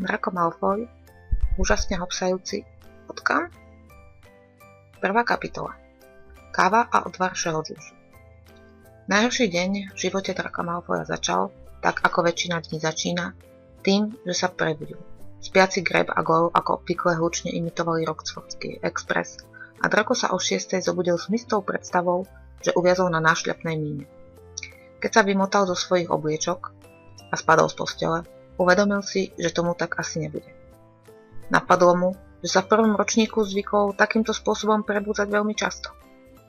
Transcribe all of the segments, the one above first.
Draco Malfoy, úžasne hopsajúci potkán. Prvá kapitola. Káva a odvar šehodžúžu. Najhorší deň v živote Draca Malfoya začal, tak ako väčšina dní začína, tým, že sa prebudil. Spiaci Grab a Goyle ako obvykle hlučne imitovali Roxfordský Express a Draco sa o 6:00 zobudil s mistou predstavou, že uviazol na nášľapnej míne. Keď sa vymotal zo svojich obliečok a spadol z postele, uvedomil si, že tomu tak asi nebude. Napadlo mu, že sa v prvom ročníku zvykol takýmto spôsobom prebúdzať veľmi často.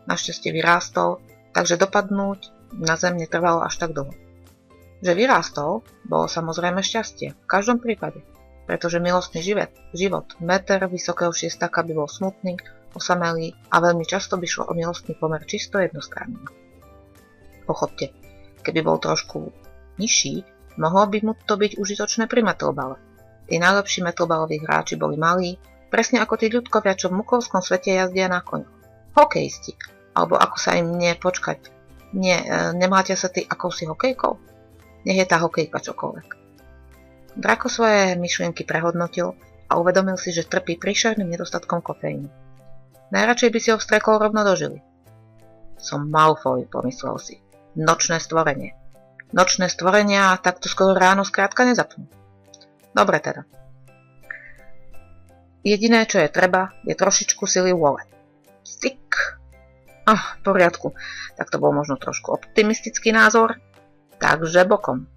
Našťastie vyrástol, takže dopadnúť na zem netrvalo až tak dlho. Že vyrástol, bolo samozrejme šťastie, v každom prípade, pretože milostný život meter vysokého šiestáka by bol smutný, osamelý a veľmi často by šlo o milostný pomer čisto jednostranný. Pochopte, keby bol trošku nižší, mohlo by mu to byť užitočné pri metlbale. Tí najlepší metlbaloví hráči boli malí, presne ako tí ľudkovia, čo v mukovskom svete jazdia na koňoch. Hokejisti, alebo ako sa im nemlátia sa tí akousi hokejkou? Nech je tá hokejka čokoľvek. Draco svoje myšlienky prehodnotil a uvedomil si, že trpí príšerným nedostatkom kofeínu. Najradšej by si ho vstrekol rovno do žily. Som Malfoy, pomyslel si. Nočné stvorenie. Nočné stvorenia takto skoro ráno skrátka nezapnú. Dobre teda. Jediné, čo je treba, je trošičku sily vôle. Stik. V poriadku. Tak to bol možno trošku optimistický názor. Takže bokom.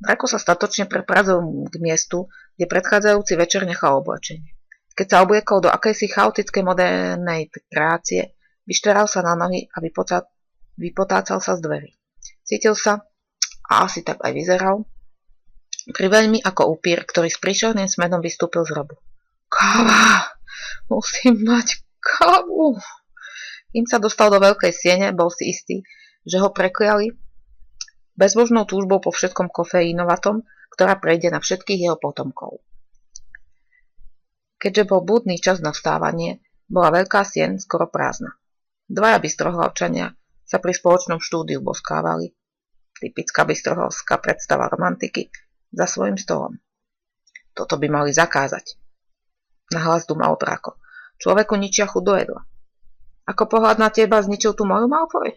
Draco sa statočne prepravil k miestu, kde predchádzajúci večer nechal oblečenie. Keď sa obliekol do akejsi chaotickej modernej krácie, vyšteral sa na nohy a vypotácal sa z dverí. Cítil sa, a asi tak aj vyzeral, priveľmi ako upír, ktorý s príšerným smedom vystúpil z hrobu. Káva! Musím mať kávu! Kým sa dostal do veľkej siene, bol si istý, že ho prekliali bezbožnou túžbou po všetkom kofeínovatom, ktorá prejde na všetkých jeho potomkov. Keďže bol blúdny čas na vstávanie, bola veľká sieň skoro prázdna. Dvaja bystrohlavčania sa pri spoločnom štúdiu boskávali, typická bystrohlavská predstava romantiky, za svojím stolom. Toto by mali zakázať. Nahlas dumal Draco. Človeku ničia chuť do jedla. Ako pohľad na teba zničil tú moju Malfoy?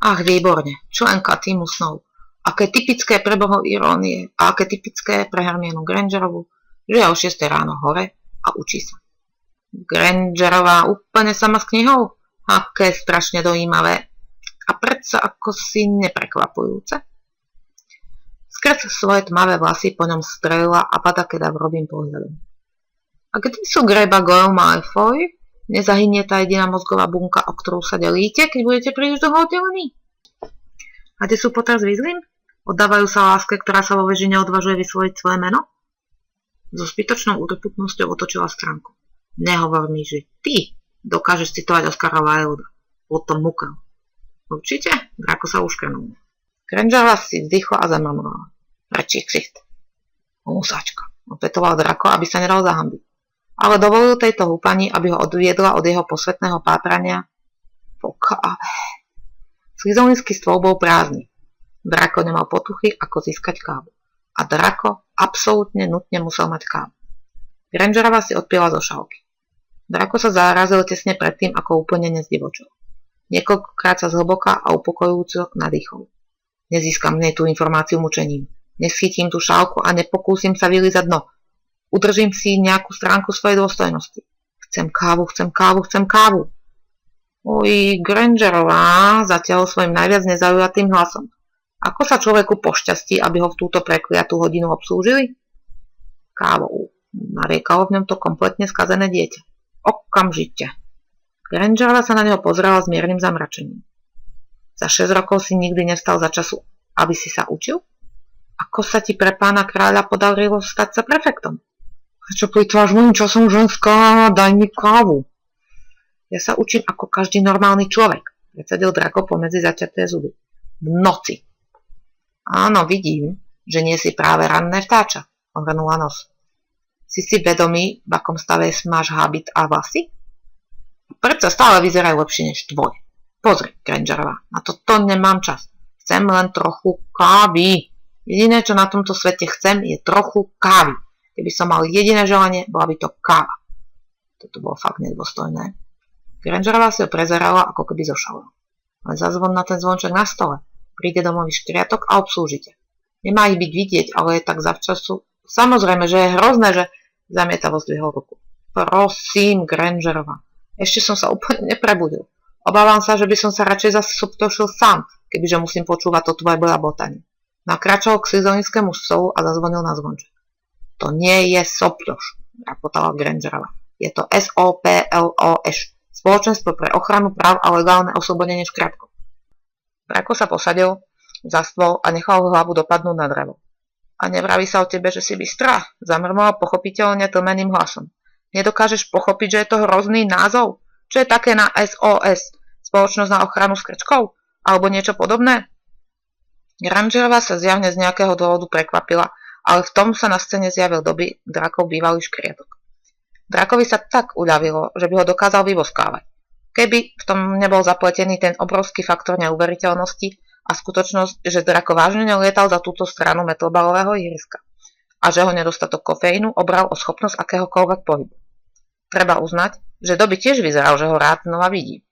Ach, výborne, členka týmu snov. Aké typické pre bohov irónie a aké typické pre Hermionu Grangerovu, že je o 6:00 ráno hore a učí sa. Grangerová úplne sama s knihou? Aké strašne dojímavé. A predsa ako si neprekvapujúce. Skrz svoje tmavé vlasy po ňom strelila a pada kedavrovým pohľadom. A kde sú Grab a Goyle Malfoy? Nezahynie tá jediná mozgová bunka, o ktorú sa delíte, keď budete príliš dlho oddelení? A kde sú Potter s Weasleym? Oddávajú sa láske, ktorá sa vo veži neodvažuje vysloviť svoje meno? So zbytočnou útrputnosťou otočila stránku. Nehovor mi, že ty dokážeš citovať Oscara Wilda. Potom mukal. Určite? Draco sa uškrnul. Grangerova si vzdychla a zamrmrala. Rečí ksicht. Húsačka, opetoval Draco, aby sa nedal zahambiť. Ale dovolil tejto húpani, aby ho odviedla od jeho posvetného pátrania po káve. Slizolinský stôl bol prázdny. Draco nemal potuchy, ako získať kávu. A Draco absolútne nutne musel mať kávu. Grangerova si odpila zo šálky. Draco sa zarazil tesne predtým, ako úplne nezdivočil. Niekoľkokrát sa zhlboka a upokojujúco nadýchol. Nezískam nej tú informáciu mučením. Neschytím tú šálku a nepokúsim sa vylízať dno. Udržím si nejakú stránku svojej dôstojnosti. Chcem kávu, chcem kávu, chcem kávu. Oj, Grangerová, zatiaľ svojim najviac nezaujatým hlasom. Ako sa človeku pošťastí, aby ho v túto prekliatú hodinu obslúžili? Kávou. Nariekalo v ňom to kompletne skazené dieťa. Okamžite. Grangerova sa na neho pozrela s miernym zamračením. Za 6 rokov si nikdy nestal za času, aby si sa učil? Ako sa ti pre pána kráľa podarilo stať sa prefektom? Prečo plýtváš môjim časom, ženská? Daj mi kávu. Ja sa učím ako každý normálny človek, predsedil Draco pomedzi zaťaté zuby. V noci. Áno, vidím, že nie si práve ranné vtáča, ohrnula nos. Si vedomý, v akom stave máš habit a vlasy? Predsa stále vyzerajú lepšie než tvoje. Pozri, Grangerová, na to nemám čas. Chcem len trochu kávy. Jediné, čo na tomto svete chcem, je trochu kávy. Keby som mal jediné želanie, bola by to káva. Toto bolo fakt nedôstojné. Grangerová si ho prezerala, ako keby zošalila. Ale zazvon na ten zvonček na stole. Príde domový škriatok a obslúžite. Nemá ich byť vidieť, ale je tak zavčasu. Samozrejme, že je hrozné, že zamietavo zdvihol ruku. Prosím, Grangerová. Ešte som sa úplne neprebudil. Obávam sa, že by som sa radšej zase subtošil sám, kebyže musím počúvať to tvoje blabotanie. Nakračal k sizonickému stolu a zazvonil na zvonček. To nie je sopľoš, rapotala Grangerová. Je to SOPLOŠ, Spoločenstvo pre ochranu práv a legálne oslobodenie škriatkov. Draco sa posadil za stôl a nechal hlavu dopadnúť na drevo. A nevraví sa o tebe, že si bystrá, zamrmala pochopiteľne tlmeným hlasom. Nedokážeš pochopiť, že je to hrozný názov? Čo je také na SOS, Spoločnosť na ochranu skrčkov? Alebo niečo podobné? Grangerová sa zjavne z nejakého dôvodu prekvapila, ale v tom sa na scéne zjavil Dobby, Dracov bývalý škriatok. Dracovi sa tak uľavilo, že by ho dokázal vyboskávať. Keby v tom nebol zapletený ten obrovský faktor neuveriteľnosti a skutočnosť, že Draco vážne nelietal za túto stranu metlbalového ihriska a že ho nedostatok kofeínu obral o schopnosť akéhokoľvek pohybu. Treba uznať, že Dobby tiež vyzeral, že ho rád znova vidí.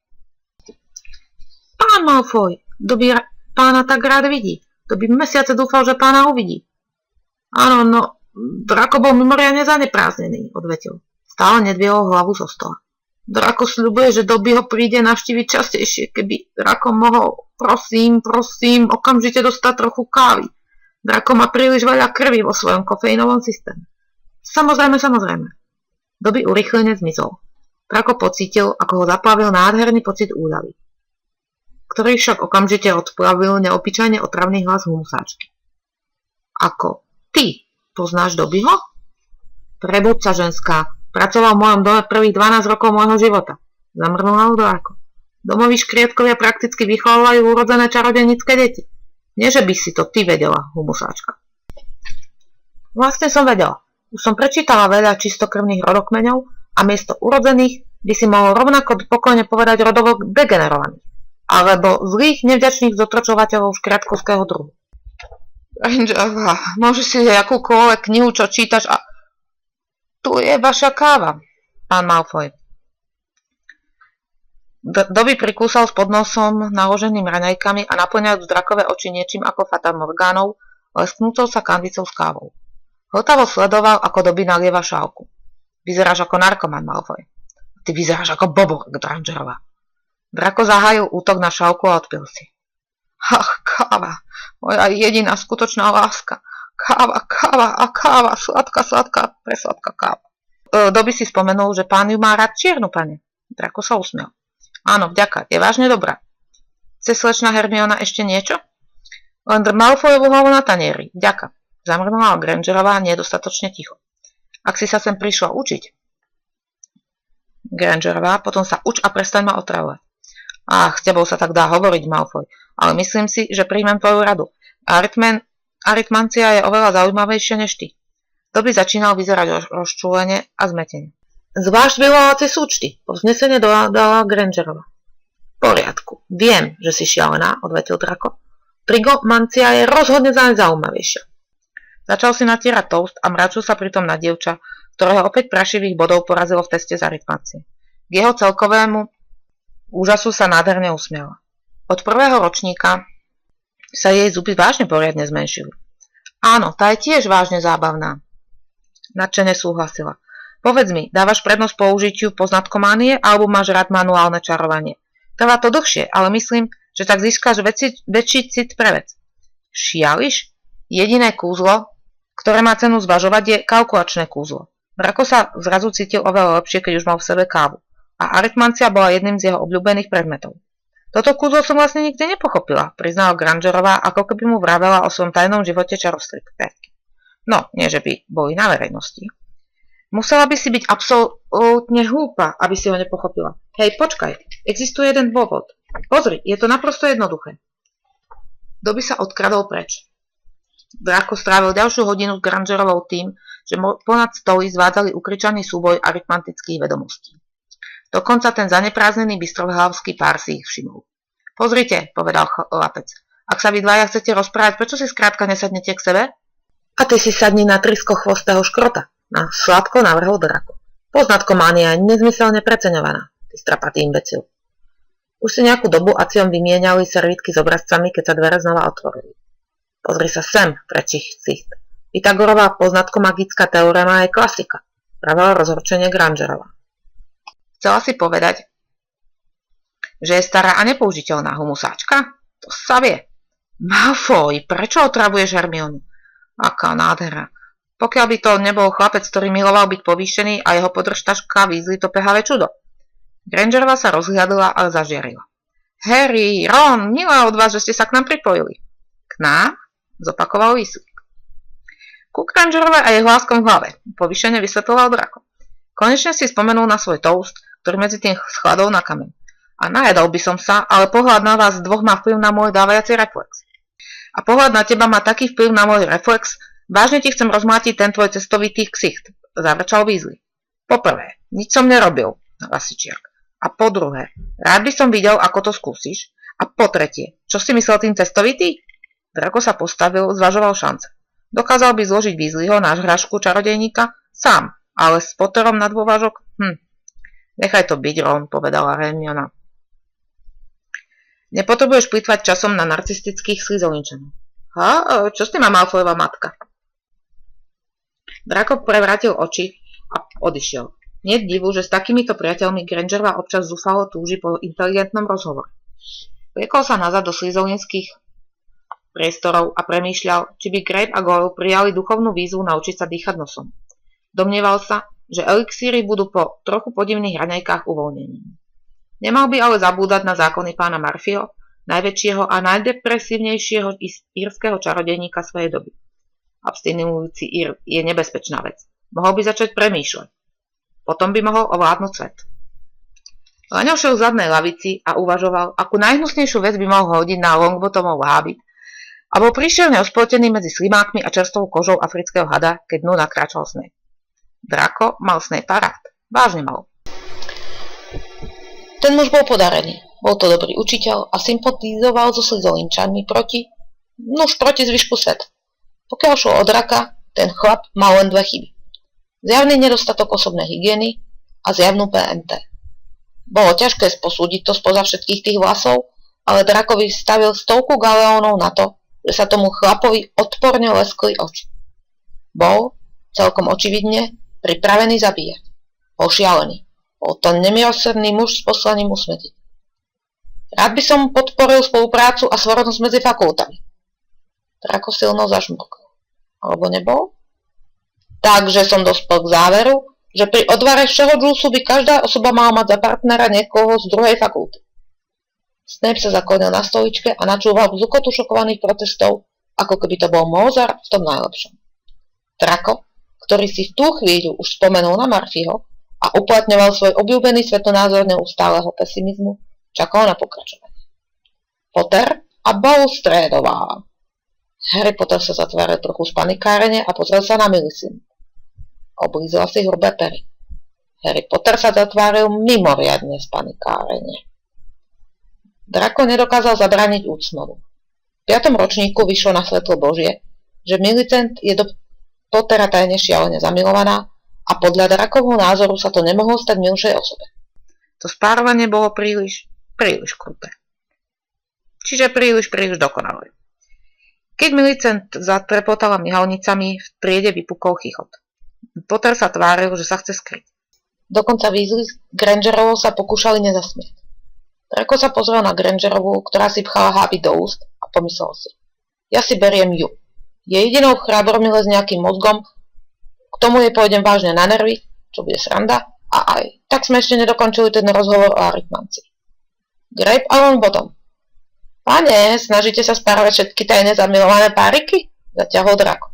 Pán Malfoy, Dobby pána tak rád vidí. Dobby mesiace dúfal, že pána uvidí. Áno, no, Draco bol mimoriadne zaneprázdnený, odvetil. Stále nedviehol hlavu zo stola. Draco sľubuje, že Dobby ho príde navštíviť častejšie, keby Draco mohol, prosím, okamžite dostať trochu kávy. Draco má príliš veľa krvi vo svojom kofeínovom systéme. Samozrejme. Dobby urýchlene zmizol. Draco pocítil, ako ho zaplavil nádherný pocit úľavy, ktorý však okamžite odplavil neobyčajne otravný hlas humusáčky. Ako? Ty poznáš Dobbyho? Prebud sa, ženská. Pracoval v mojom dome prvých 12 rokov môjho života. Zamrnula Draco. Domoví škriatkovia prakticky vychovávajú urodzené čarodejnícke deti. Nie, že by si to ty vedela, humusáčka. Vlastne som vedela. Už som prečítala veľa čistokrvných rodokmeňov a miesto urodzených by si mohol rovnako pokojne povedať rodovo degenerovaných. Alebo zlých, nevďačných zotročovateľov škriatkovského druhu. Grangerová, môžeš si akúkoľvek knihu, čo čítaš a... Tu je vaša káva, pán Malfoy. Dobby prikúsal s podnosom naloženým raňajkami a naplňajúc Dracové oči niečím ako Fata Morgánov, lesknúcou sa kandicou s kávou. Hltavo sledoval, ako Dobby nalieva šálku. Vyzeráš ako narkoman, Malfoy. Ty vyzeráš ako bobor, Grangerová. Draco zahájil útok na šálku a odpil si. Ach, káva, moja jediná skutočná láska. Káva, sladká, presladká káva. Dobby si spomenul, že pán ju má rád čiernu, pane. Draco sa usmiel. Áno, vďaka, je vážne dobrá. Chce slečna Hermiona ešte niečo? Len Malfoyovú hlavu na tanieri, vďaka. Zamrnula Grangerová nedostatočne ticho. Ak si sa sem prišla učiť. Grangerová, potom sa uč a prestaň ma otravovať. Ach, s tebou sa tak dá hovoriť, Malfoy, ale myslím si, že príjmem tvoju radu. Aritmancia je oveľa zaujímavejšia než ty. Dobby začínal vyzerať rozčúlene a zmetene. Zvlášť vyvolávacie súčty, povznesene dodala Grangerová. V poriadku, viem, že si šialená, odvetil Draco. Trigomancia je rozhodne najzaujímavejšia. Začal si natierať toast a mračil sa pritom na dievča, ktorého opäť prašivých bodov porazilo v teste z aritmancie. K jeho celkovému úžasu sa nádherne usmiala. Od prvého ročníka sa jej zuby vážne poriadne zmenšili. Áno, tá je tiež vážne zábavná. Nadšene súhlasila. Povedz mi, dávaš prednosť použitiu poznatkománie alebo máš rád manuálne čarovanie? Trvá to dlhšie, ale myslím, že tak získaš väčší cit pre vec. Šiališ? Jediné kúzlo, ktoré má cenu zvažovať, je kalkulačné kúzlo. Draco sa zrazu cítil oveľa lepšie, keď už mal v sebe kávu. A aritmancia bola jedným z jeho obľúbených predmetov. Toto kúzlo som vlastne nikdy nepochopila, priznala Grangerová, ako keby mu vravela o svojom tajnom živote čarostrikérky. No, nie že by boli na verejnosti. Musela by si byť absolútne hlúpa, aby si ho nepochopila. Hej, počkaj, existuje jeden dôvod. Pozri, je to naprosto jednoduché. Dobby sa odkradol preč. Draco strávil ďalšiu hodinu s Grangerovou tým, že ponad stoly zvádzali ukričaný súboj aritmetických vedomostí. Dokonca ten zanepráznený bystrohlavský pár si ich všimol. Pozrite, povedal chlapec, ak sa vy dvaja chcete rozprávať, prečo si skrátka nesadnete k sebe? A ty si sadni na triskochvostého škrota, na sladko navrhol Draco. Poznatkománia je nezmyselne preceňovaná, ty strapatý imbecil. Už si nejakú dobu Aciom vymieniali servítky s obrazcami, keď sa dvere znova otvorili. Pozri sa sem, prečich. Pythagorová poznatkomagická teorema je klasika, pravila rozhorčenie Grangerova. Chcela si povedať, že je stará a nepoužiteľná humusáčka? To sa vie. Malfoy, prečo otravuješ Hermionu? Aká nádhera. Pokiaľ by to nebol chlapec, ktorý miloval byť povýšený a jeho podržtaška Weasley to pehavé čudo. Grangerová sa rozhliadla, ale zažiarila. Harry, Ron, milé od vás, že ste sa k nám pripojili. K nám? Zopakoval Weasley. Ku Grangerovej a jeho láskom v hlave, povýšene vysvetloval Draco. Konečne si spomenul na svoj toast, ktorý medzi tým schladol na kameň. A najedol by som sa, ale pohľad na vás dvoch má vplyv na môj dávajací reflex. A pohľad na teba má taký vplyv na môj reflex, vážne ti chcem rozmlátiť ten tvoj cestovitý ksicht, zavrčal Weasley. Poprvé, nič som nerobil, lasičiak. A po druhé, rád by som videl, ako to skúsiš. A po tretie, čo si myslel tým cestovitý? Draco sa postavil, zvažoval šance. Dokázal by zložiť Weasleyho, náš hrašku čarodejníka, sám, ale s Potterom na dôvážok? Nechaj to byť, Ron, povedala Hermiona. Nepotrebuješ plýtvať časom na narcistických Slytherinčanov. Čo s tým má Malfoyova matka? Draco prevrátil oči a odišiel. Nie divu, že s takýmito priateľmi Grangerová občas zúfalo túži po inteligentnom rozhovore. Vliekol sa nazad do slytherinských priestorov a premýšľal, či by Grape a Goyle prijali duchovnú výzvu naučiť sa dýchať nosom. Domnieval sa, že elixíry budú po trochu podivných raňajkách uvoľnením. Nemal by ale zabúdať na zákony pána Murphyho, najväčšieho a najdepresívnejšieho írskeho čarodejníka svojej doby. Abstinujúci ír je nebezpečná vec. Mohol by začať premýšľať. Potom by mohol ovládnuť svet. Laňo šiel v zadnej lavici a uvažoval, akú najhnusnejšiu vec by mohol hodiť na Longbottomov hábit a bol príšerne osplotený medzi slimákmi a čerstvou kožou afrického hada, keď dnu nakráčal Snape. Draco mal Snape rád. Vážne mal. Ten muž bol podarený. Bol to dobrý učiteľ a sympatizoval so Slytherinčanmi proti zvyšku sveta. Pokiaľ šlo o Draka, ten chlap mal len dve chyby. Zjavný nedostatok osobnej hygieny a zjavnú PMT. Bolo ťažké posúdiť to spoza všetkých tých vlasov, ale Dracovi stavil stovku galeónov na to, že sa tomu chlapovi odporne leskli oči. Bol, celkom očividne, pripravený zabíjať. Bol šialený. Bol to nemilosrdný muž s poslaním usmrtiť. Rád by som podporil spoluprácu a svornosť medzi fakultami. Draco silno zažmurkol. Alebo nebol? Takže som dospel k záveru, že pri odvare všeho džúsu by každá osoba mala mať za partnera niekoho z druhej fakulty. Snape sa zaklonil na stoličke a načúval v zukotu šokovaných protestov, ako keby to bol Mozart v tom najlepšom. Draco, ktorý si v tú chvíľu už spomenul na Murphyho a uplatňoval svoj obľúbený svetonázor neustáleho pesimizmu, čakal na pokračovanie. Potter a Baustrédová. Harry Potter sa zatváril trochu z panikárene a pozrel sa na Millicent. Oblízla si hrubé pery. Harry Potter sa zatváril mimoriadne z panikárene. Draco nedokázal zabrániť úcmovu. V 5. ročníku vyšlo na svetlo Božie, že Millicent je do Pottera tajne šialene zamilovaná a podľa Drakovho názoru sa to nemohlo stať milšej osobe. To spárovanie bolo príliš kruté. Čiže príliš dokonalé. Keď Millicent zatrepotala myhalnicami, v triede vypukol chichot. Potter sa tváril, že sa chce skryť. Dokonca Weasley s Grangerovou sa pokúšali nezasmiať. Draco sa pozrel na Grangerovú, ktorá si pchala háby do úst a pomyslel si. Ja si beriem ju. Je jedinou chrábromile s nejakým mozgom, k tomu jej pôjdem vážne na nervy, čo bude sranda, a aj. Tak sme ešte nedokončili ten rozhovor o aritmancii. Grape a Longbottom. Pane, snažíte sa spárovať všetky tajne zamilované páriky? Zaťahol Draco.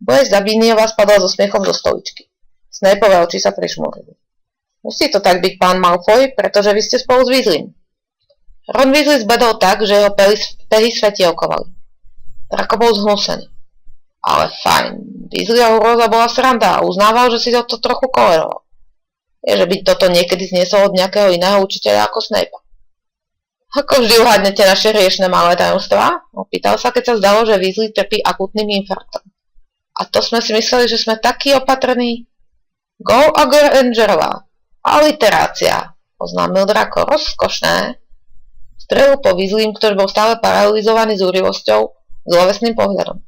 Bojes Zabíniova spadol so smiechom zo stoličky. Snapeové oči sa prišmúrili. Musí to tak byť, pán Malfoy, pretože vy ste spolu s Weasleym. Ron Weasley zbedol tak, že jeho pehy svetielkovali. Draco bol zhnusený. Ale fajn, Weasleyho hrôza bola sranda a uznával, že si to trochu koleroval. Je, že by toto niekedy zniesol od nejakého iného učiteľa ako Snape. Ako vždy uhádnete naše riešne malé tajomstvá? Opýtal sa, keď sa zdalo, že Weasley trpí akútnym infarktom. A to sme si mysleli, že sme takí opatrní. Go Grangerová. Aliterácia, oznámil Draco, rozkošné. Strelil po Weasleym, ktorý bol stále paralizovaný zúrivosťou, zlovesným pohľadom.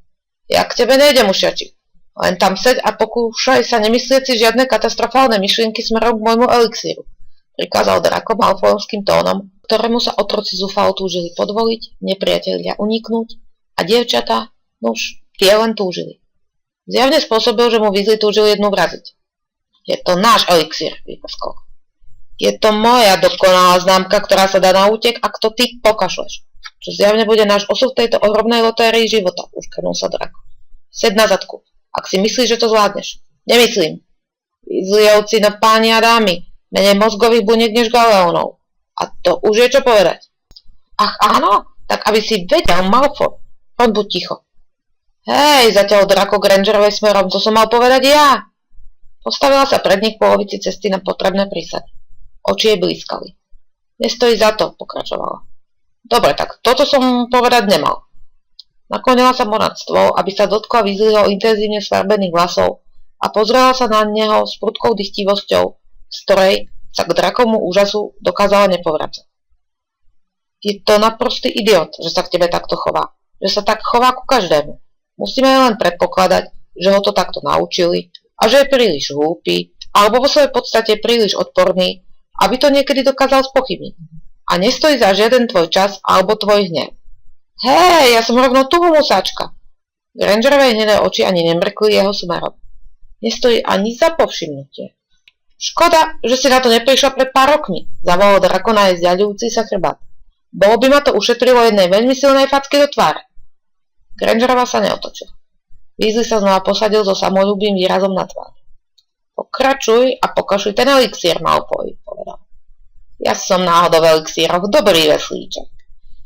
Ja k tebe nejdem, ušiači. Len tam seď a pokúšaj sa nemyslieť si žiadne katastrofálne myšlienky smerom k môjmu elixíru, prikázal Draco malfoyovským tónom, ktorému sa otroci zúfalo túžili podvoliť, nepriatelia uniknúť a dievčatá, nuž, tie len túžili. Zjavne spôsobil, že mu Weasley túžil jednu vraziť. Je to náš elixír, vyprskol. Je to moja dokonalá známka, ktorá sa dá na útek, ak to ty pokašleš. Čo zjavne bude náš osud v tejto ohromnej lotérii života, uškrnul sa Draco. Sed na zadku, ak si myslíš, že to zvládneš. Nemyslím. Weasleyovci, no páni a dámy, menej mozgových buniek než Galeónov. A to už je čo povedať. Ach áno, tak aby si vedel, Malfoy. Ron, buď ticho. Hej, zatiaľ Draco Grangerovej smerom, to som mal povedať ja. Postavila sa pred nich polovici cesty na potrebné prísady. Oči jej blízkali. Nestojí za to, pokračovala. Dobre, tak toto som povedať nemal. Naklonila sa mu nad stôl, aby sa dotkla Weasleyho intenzívne sfarbených vlasov a pozrela sa na neho s prudkou dychtivosťou, z ktorej sa k Dracomu úžasu dokázala nepovracať. Je to naprostý idiot, že sa k tebe takto chová. Že sa tak chová ku každému. Musíme len predpokladať, že ho to takto naučili a že je príliš hlúpy, alebo vo svojej podstate príliš odporný, aby to niekedy dokázal spochybniť. A nestojí za žiaden tvoj čas alebo tvoj hnev. Hej, ja som rovno tu humusáčka. Grangerové hnedé oči ani nemrkli jeho smerom. Nestojí ani za povšimnutie. Škoda, že si na to neprišla pred pár rokmi, zavolal Draco na jej zďaľujúci sa chrbát. Bolo by ma to ušetrilo jednej veľmi silnej facky do tváre. Grangerová sa neotočila. Weasley sa znova posadil so samoľúbým výrazom na tvári. Pokračuj a pokašuj ten elixír, Malfoy, povedal. Ja som náhodou v elixíroch dobrý veslíček.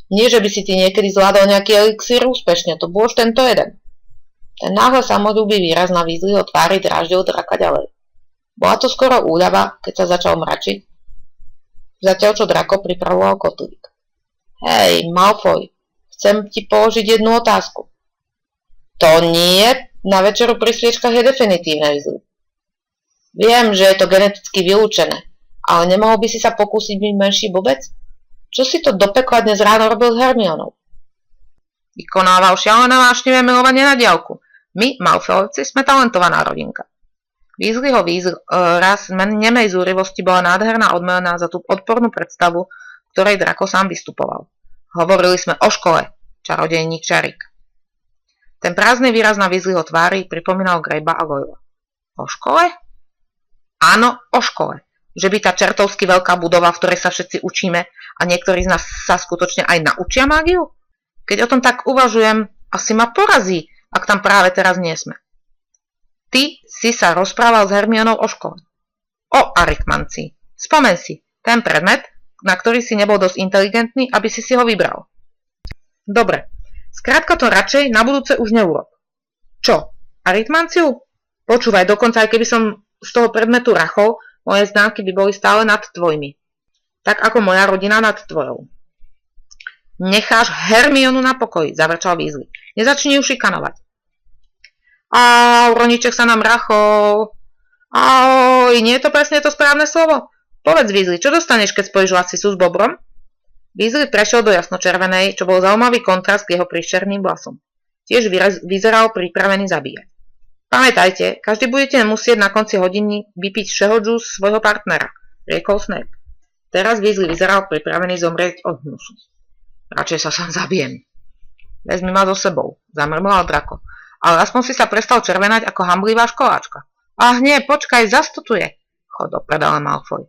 Nie, že by si ty niekedy zvládol nejaký elixír úspešne, to bol už tento jeden. Ten náhle samoľúbý výraz na Weasleyho tvári dráždil Draca ďalej. Bola to skoro úľava, keď sa začal mračiť, zatiaľ čo Draco pripravoval kotlík. Hej, Malfoy, chcem ti položiť jednu otázku. To nie, na večeru pri sviečkach je definitívne, Weasley. Viem, že je to geneticky vylúčené, ale nemohol by si sa pokúsiť byť menší bobec? Čo si to do pekla dnes ráno robil s Hermionou? Vykonával šialené vášnivé milovanie na diaľku. My, Malfoyovci, sme talentovaná rodinka. Weasleyho raz nemej zúrivosti bola nádherná odmena za tú odpornú predstavu, ktorej Draco sám vystupoval. Hovorili sme o škole, čarodejník Čarík. Ten prázdny výraz na Weasleyho tvári pripomínal Grabe'a a Goyla. O škole? Áno, o škole. Že by tá čertovsky veľká budova, v ktorej sa všetci učíme a niektorí z nás sa skutočne aj naučia mágiu? Keď o tom tak uvažujem, asi ma porazí, ak tam práve teraz nie sme. Ty si sa rozprával s Hermionou o škole. O aritmancii. Spomen si, ten predmet, na ktorý si nebol dosť inteligentný, aby si ho vybral. Dobre, skrátka to radšej na budúce už neurob. Čo, aritmanciu? Počúvaj, dokonca aj keby som z toho predmetu rachol, moje známky by boli stále nad tvojimi. Tak ako moja rodina nad tvojou. Necháš Hermionu na pokoji, zavrčal Weasley. Nezačni ju šikanovať. Roniček sa nám rachol. Nie je to presne to správne slovo? Povedz, Weasley, čo dostaneš, keď spojíš lasisu s bobrom? Weasley prešiel do jasnočervenej, čo bol zaujímavý kontrast k jeho príšerným vlasom. Tiež vyzeral pripravený zabíjať. Pamätajte, každý budete musieť na konci hodiny vypiť všeho džús svojho partnera, riekol Snape. Teraz Weasley vyzeral pripravený zomrieť od hnusu. Radšej sa sám zabijem. Vezmi ma so sebou, zamrmlal Draco, ale aspoň si sa prestal červenať ako hamblivá školáčka. Nie, počkaj, zas to tu je, chod do prdele Malfoy.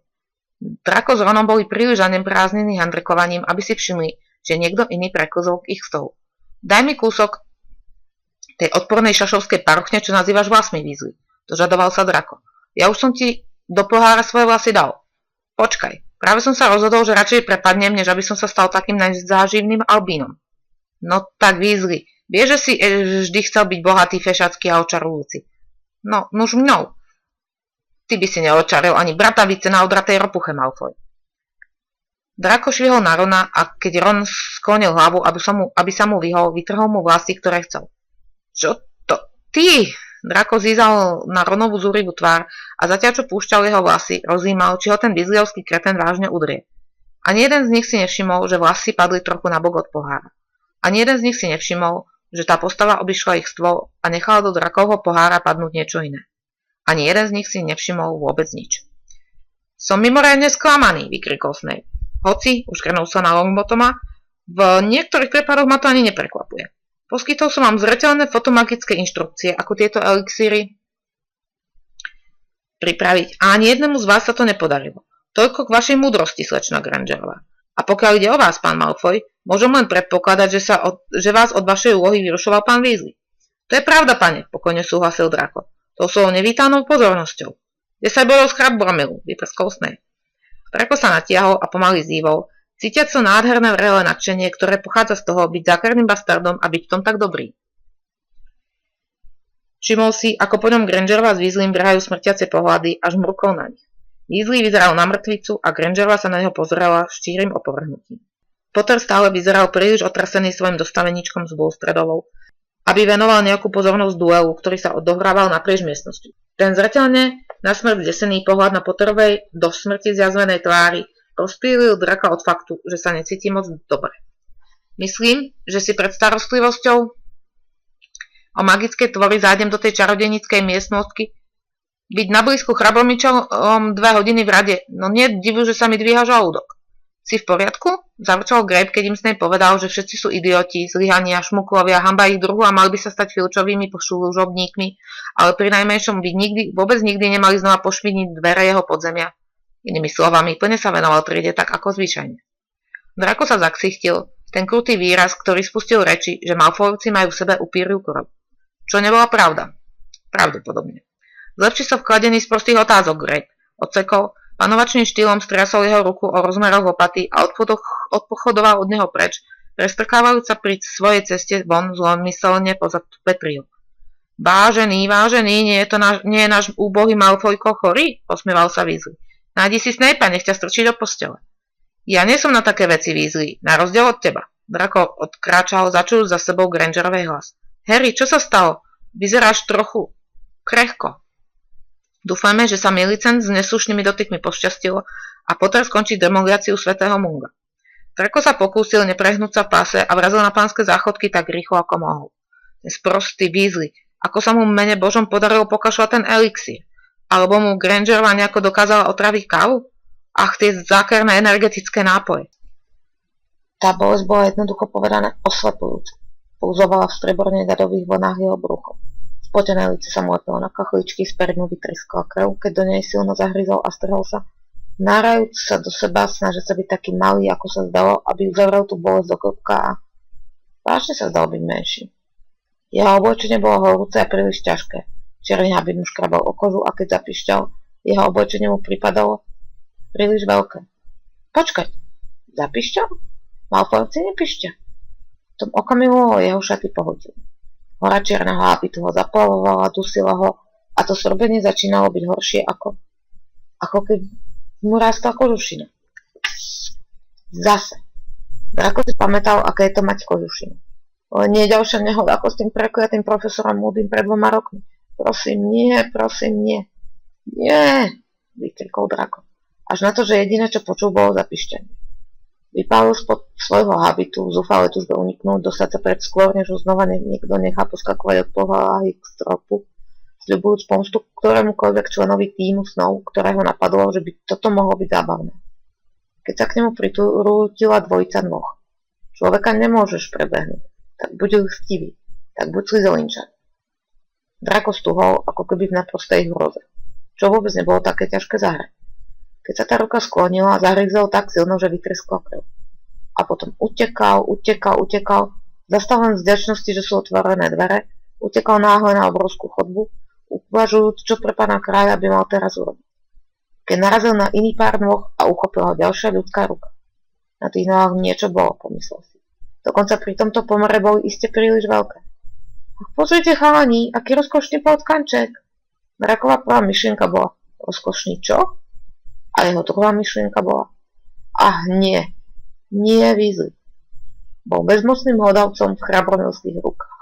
Draco s Ronom boli príliš zaneprázdnení handrkovaním, aby si všimli, že niekto iný preklzol k ich stolu. Daj mi kúsok tej odpornej šašovskej parochne, čo nazývaš vlasmi, Weasley, dožadoval sa Draco. Ja už som ti do pohára svoje vlasy dal. Počkaj, práve som sa rozhodol, že radšej prepadnem, než aby som sa stal takým nezáživným albínom. No tak Weasley, vieš, že si vždy chcel byť bohatý, fešacký a očarujúci. No, nuž mnou. Ty by si neočaril ani bratavice na odratej ropuche, Malfoy. Draco švihol na Rona a keď Ron sklonil hlavu, aby sa mu vyhol, vytrhol mu vlasy, ktoré chcel. Čo to? Ty! Draco zízal na Ronovú zúrivú tvár a zatiaľ čo púšťal jeho vlasy, rozjímal, či ho ten Weasleyovský kreten vážne udrie. Ani jeden z nich si nevšimol, že vlasy padli trochu nabok od pohára. Ani jeden z nich si nevšimol, že tá postava obišla ich stôl a nechala do Drakovho pohára padnúť niečo iné. Ani jeden z nich si nevšimol vôbec nič. Som mimoriadne sklamaný, vykrikol Snape. Hoci, uškrnul sa na Longbottoma, v niektorých prípadoch ma to ani neprekvapuje. Poskytol som vám zreteľné fotomagické inštrukcie, ako tieto elixíry pripraviť a ani jednému z vás sa to nepodarilo. Toľko k vašej múdrosti, slečna Grangerová. A pokiaľ ide o vás, pán Malfoy, môžem len predpokladať, že vás od vašej úlohy vyrušoval pán Weasley. To je pravda, pane, pokojne súhlasil Draco. To sú nevítanou pozornosťou. 10 bodov z Crabbromilu, vyprskol Snape. Draco sa natiahol a pomaly zývol, cítiac to nádherné vrelé nadšenie, ktoré pochádza z toho byť zákerným bastardom a byť v tom tak dobrý. Všimol si, ako po ňom Grangerova s Weasleym vrhajú smrtiace pohľady a žmurkol na nich. Weasley vyzeral na mŕtvicu a Grangerova sa na neho pozerala s štírim opovrhnutím. Potter stále vyzeral príliš otrasený svojim dostaveníčkom s Bulstredovou, aby venoval nejakú pozornosť duelu, ktorý sa odohrával naprieč miestnosťou. Ten zreteľne na smrť zdesený pohľad na Potterovej do smrti zjazvenej tvári rozptýlil Draka od faktu, že sa necíti moc dobre. Myslím, že si pred starostlivosťou o magické tvory zájdem do tej čarodejníckej miestnosti, byť na blízku Chrabromičom 2 hodiny v rade, no nie divu, že sa mi dvíha žalúdok. Si v poriadku? Zavrčal Grape, keď im Snape povedal, že všetci sú idioti, zlyhania, šmuklovia, hanba ich druhu a mali by sa stať Filčovými služobníkmi, ale pri najmenšom by vôbec nikdy nemali znova pošviniť dvere jeho podzemia. Inými slovami, plne sa venoval triede tak ako zvyčajne. Draco sa zaksichtil, ten krutý výraz, ktorý spustil reči, že Malfoyovci majú v sebe upíriu krv. Čo nebola pravda. Pravdepodobne. Zlepši sa vkladený z prostých otázok, Grape. Odsekol, panovačným štýlom striasol jeho ruku o rozmeroch lopaty a odpochodoval od neho preč, prestrkávajúc sa pri svojej ceste von zlomyselne pozad Petriu. Vážený, nie je náš úbohý Malfoyko chorý? Posmieval sa Weasley. Nájdi si Snape'a, nech ťa strčí do postele. Ja nie som na také veci, Weasley, na rozdiel od teba. Draco odkráčal, začul za sebou Grangerovej hlas. Harry, čo sa stalo? Vyzeráš trochu krehko. Dúfajme, že sa Millicent s neslušnými dotykmi pošťastilo a Potter skončí demoliáciu svätého Munga. Draco sa pokúsil neprehnúť sa v páse a vrazil na pánske záchodky tak rýchlo, ako mohol. Ten sprostý Weasley, ako sa mu v mene Božom podarilo pokašľať ten elixír? Alebo mu Grangerová nejako dokázala otraviť kávu? Ach, tie zákerné energetické nápoje. Tá bolesť bola jednoducho povedané oslepujúca. Pouzovala v streborne ľadových vlnách jeho brucho. Spotené lice sa mu lepilo na kachličky, z pernu vytriskla krv, keď do nej silno zahryzol a strhol sa, nárajúc sa do seba, snažiť sa byť taký malý, ako sa zdalo, aby uzavrel tú bolesť do klbka a vážne sa zdal byť menší. Jeho oblečenie bolo horúce a príliš ťažké. Černý habit mu škrabal o kožu a keď zapišťal, jeho oblečenie mu pripadalo príliš veľké. Počkať, zapišťal? Malfoyovci nepišťa. V tom okamihu jeho šaty pohodili. Hora čierneho habitu ho zaplavovala, dusila ho a to srbenie začínalo byť horšie ako keď mu rástla kožušina. Zase. Draco si pamätal, aké je to mať kožušinu. Ale nie je ďalšia nehoda ako s tým prekliatým profesorom Moodym pred 2 rokmi. Prosím, nie. Nie, vykrikol Draco. Až na to, že jediné, čo počul, bolo zapišťanie. Vypálil spod svojho habitu, zúfale túžbe uniknúť, dostať sa pred skôr, než ho znova niekto nechá poskakovať od pohlahy k stropu, sľubujúc pomstu ktorémukoľvek členovi týmu snov, ktorého napadlo, že by toto mohlo byť zábavné. Keď sa k nemu pritúrutila dvojica nôh. Človeka nemôžeš prebehnúť, tak buď lstivý, tak buď slizelinčan. Draco stuhol, ako keby v naprostej hroze, čo vôbec nebolo také ťažké zahrať. Keď sa tá ruka sklonila, zahryzel tak silno, že vytreskla krv. A potom utekal, zastal len z vďačnosti, že sú otvorené dvere, utekal náhle na obrovskú chodbu, uvažujúc, čo pre pána kráľa by mal teraz urobiť. Keď narazil na iný pár nôh a uchopila ho ďalšia ľudská ruka. Na tých nohách niečo bolo, pomyslel si. Dokonca pri tomto pomere boli iste príliš veľké. Ach, pozrite, chalani, aký rozkošný potkanček. Draková prvá myšlienka bola, rozkošný čo? A jeho druhá myšlienka bola, nie Weasley. Bol bezmocným hlodavcom v chrabromilských rukách.